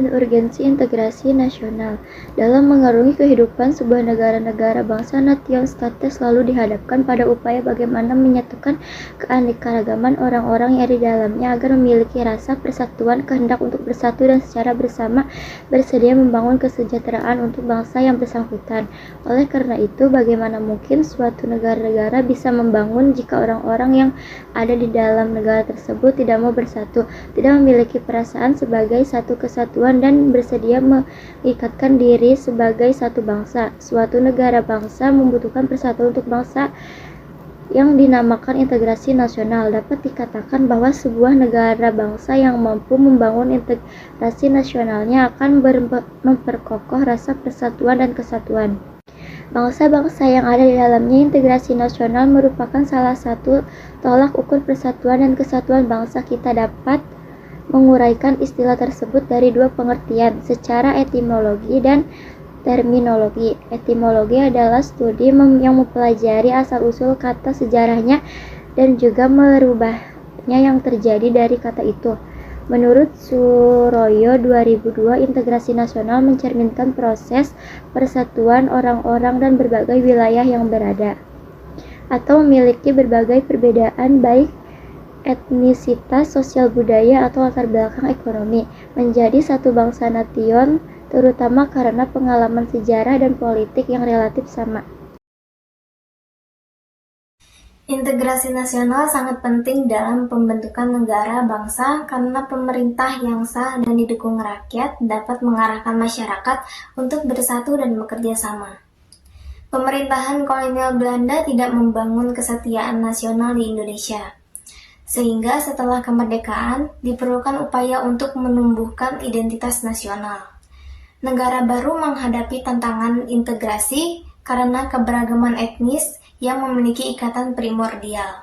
dan urgensi integrasi nasional. Dalam mengarungi kehidupan sebuah negara bangsa, nation state selalu dihadapkan pada upaya bagaimana menyatukan keanekaragaman orang-orang yang ada di dalamnya agar memiliki rasa persatuan, kehendak untuk bersatu dan secara bersama bersedia membangun kesejahteraan untuk bangsa yang bersangkutan. Oleh karena itu, bagaimana mungkin suatu negara bisa membangun jika orang-orang yang ada di dalam negara tersebut tidak mau bersatu, tidak memiliki perasaan sebagai satu kesatuan dan bersedia mengikatkan diri sebagai satu bangsa. Suatu negara bangsa membutuhkan persatuan untuk bangsa yang dinamakan integrasi nasional. Dapat dikatakan bahwa sebuah negara bangsa yang mampu membangun integrasi nasionalnya akan memperkokoh rasa persatuan dan kesatuan bangsa-bangsa yang ada di dalamnya. Integrasi nasional merupakan salah satu tolak ukur persatuan dan kesatuan bangsa. Kita dapat menguraikan istilah tersebut dari dua pengertian, secara etimologi dan terminologi. Etimologi adalah studi yang mempelajari asal-usul kata, sejarahnya, dan juga merubahnya yang terjadi dari kata itu. Menurut Suroyo 2002, integrasi nasional mencerminkan proses persatuan orang-orang dan berbagai wilayah yang berada atau memiliki berbagai perbedaan baik etnisitas, sosial budaya, atau latar belakang ekonomi menjadi satu bangsa nation, terutama karena pengalaman sejarah dan politik yang relatif sama. Integrasi nasional sangat penting dalam pembentukan negara bangsa karena pemerintah yang sah dan didukung rakyat dapat mengarahkan masyarakat untuk bersatu dan bekerja sama. Pemerintahan kolonial Belanda tidak membangun kesetiaan nasional di Indonesia, sehingga setelah kemerdekaan diperlukan upaya untuk menumbuhkan identitas nasional. Negara baru menghadapi tantangan integrasi karena keberagaman etnis yang memiliki ikatan primordial.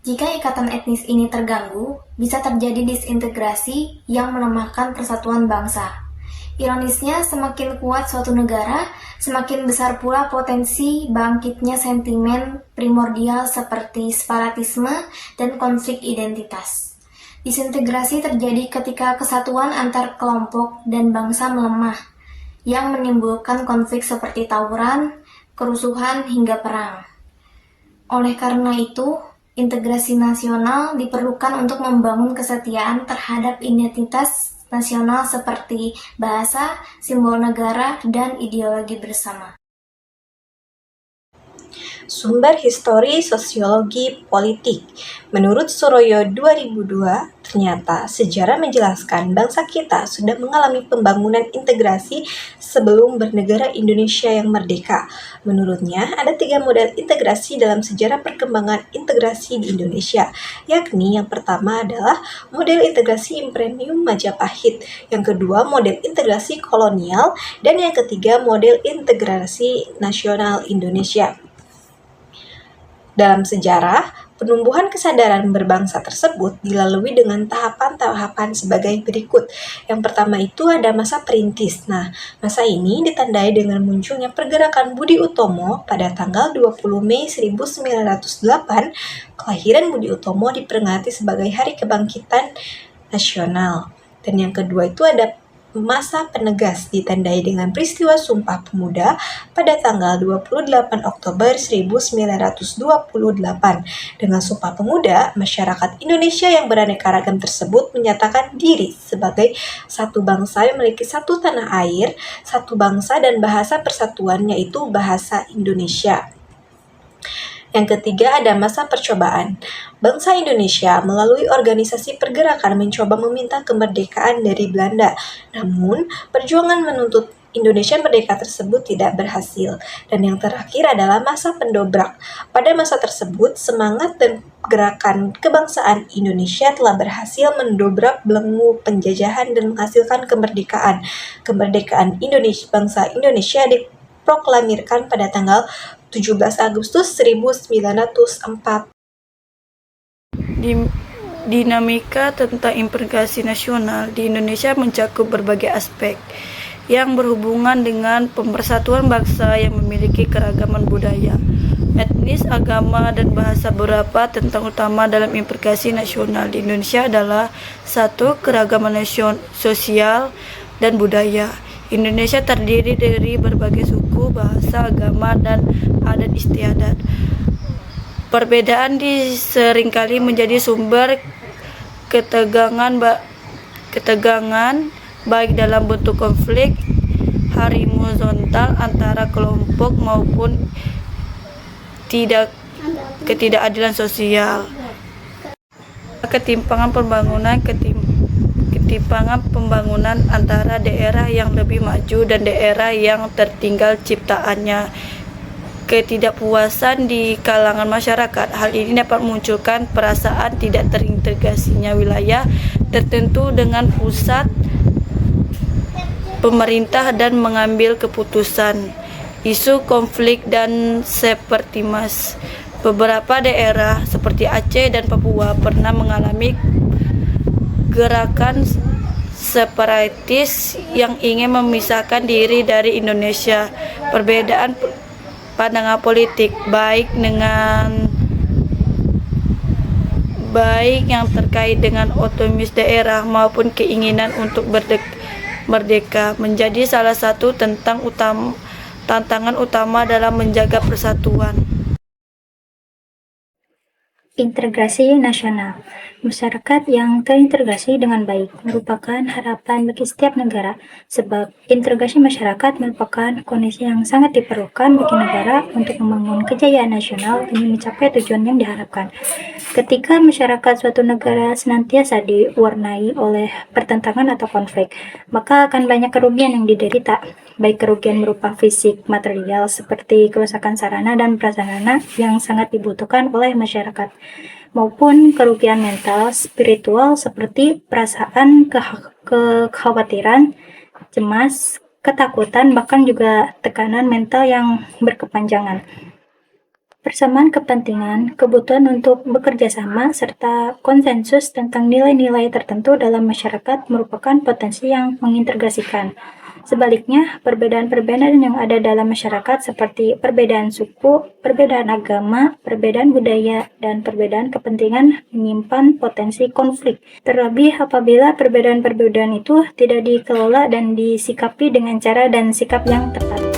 Jika ikatan etnis ini terganggu, bisa terjadi disintegrasi yang melemahkan persatuan bangsa. Ironisnya, semakin kuat suatu negara, semakin besar pula potensi bangkitnya sentimen primordial seperti separatisme dan konflik identitas. Disintegrasi terjadi ketika kesatuan antar kelompok dan bangsa melemah, yang menimbulkan konflik seperti tawuran, kerusuhan, hingga perang. Oleh karena itu, integrasi nasional diperlukan untuk membangun kesetiaan terhadap identitas nasional seperti bahasa, simbol negara, dan ideologi bersama. Sumber histori sosiologi politik. Menurut Suroyo 2002, ternyata sejarah menjelaskan bangsa kita sudah mengalami pembangunan integrasi sebelum bernegara Indonesia yang merdeka. Menurutnya, ada 3 model integrasi dalam sejarah perkembangan integrasi di Indonesia, yakni yang pertama adalah model integrasi Imperium Majapahit, yang kedua model integrasi kolonial, dan yang ketiga model integrasi nasional Indonesia. Dalam sejarah, penumbuhan kesadaran berbangsa tersebut dilalui dengan tahapan-tahapan sebagai berikut. Yang pertama itu ada masa perintis. Nah, masa ini ditandai dengan munculnya pergerakan Budi Utomo pada tanggal 20 Mei 1908. Kelahiran Budi Utomo diperingati sebagai Hari Kebangkitan Nasional. Dan yang kedua itu ada masa penegas, ditandai dengan peristiwa Sumpah Pemuda pada tanggal 28 Oktober 1928. Dengan Sumpah Pemuda, masyarakat Indonesia yang beraneka ragam tersebut menyatakan diri sebagai satu bangsa yang memiliki satu tanah air, satu bangsa dan bahasa persatuan, yaitu bahasa Indonesia. Yang ketiga ada masa percobaan. Bangsa Indonesia melalui organisasi pergerakan mencoba meminta kemerdekaan dari Belanda. Namun, perjuangan menuntut Indonesia merdeka tersebut tidak berhasil. Dan yang terakhir adalah masa pendobrak. Pada masa tersebut, semangat dan gerakan kebangsaan Indonesia telah berhasil mendobrak belenggu penjajahan dan menghasilkan kemerdekaan. Kemerdekaan Indonesia, bangsa Indonesia diproklamirkan pada tanggal 17 Agustus 1904. Dinamika tentang integrasi nasional di Indonesia mencakup berbagai aspek yang berhubungan dengan pemersatuan bangsa yang memiliki keragaman budaya, etnis, agama, dan bahasa beberapa tentang utama dalam integrasi nasional di Indonesia adalah satu, keragaman sosial dan budaya. Indonesia terdiri dari berbagai suku, bahasa, agama, dan adat istiadat. Perbedaan seringkali menjadi sumber ketegangan baik dalam bentuk konflik horizontal antara kelompok maupun ketidakadilan sosial. Ketimpangan pembangunan antara daerah yang lebih maju dan daerah yang tertinggal ciptaannya. Ketidakpuasan di kalangan masyarakat. Hal ini dapat memunculkan perasaan tidak terintegrasinya wilayah tertentu dengan pusat pemerintah dan mengambil keputusan. Isu konflik dan separatisme. Beberapa daerah seperti Aceh dan Papua pernah mengalami gerakan separatis yang ingin memisahkan diri dari Indonesia. Perbedaan pandangan politik baik yang terkait dengan otonomi daerah maupun keinginan untuk merdeka menjadi salah satu tantangan utama dalam menjaga persatuan. Integrasi nasional. Masyarakat yang terintegrasi dengan baik merupakan harapan bagi setiap negara, sebab integrasi masyarakat merupakan kondisi yang sangat diperlukan bagi negara untuk membangun kejayaan nasional demi mencapai tujuan yang diharapkan. Ketika masyarakat suatu negara senantiasa diwarnai oleh pertentangan atau konflik, maka akan banyak kerugian yang diderita, baik kerugian berupa fisik, material, seperti kerusakan sarana dan prasarana yang sangat dibutuhkan oleh masyarakat, maupun kerugian mental, spiritual, seperti perasaan kekhawatiran, cemas, ketakutan, bahkan juga tekanan mental yang berkepanjangan. Persamaan kepentingan, kebutuhan untuk bekerja sama, serta konsensus tentang nilai-nilai tertentu dalam masyarakat merupakan potensi yang mengintegrasikan. Sebaliknya, perbedaan-perbedaan yang ada dalam masyarakat seperti perbedaan suku, perbedaan agama, perbedaan budaya, dan perbedaan kepentingan menyimpan potensi konflik. Terlebih apabila perbedaan-perbedaan itu tidak dikelola dan disikapi dengan cara dan sikap yang tepat.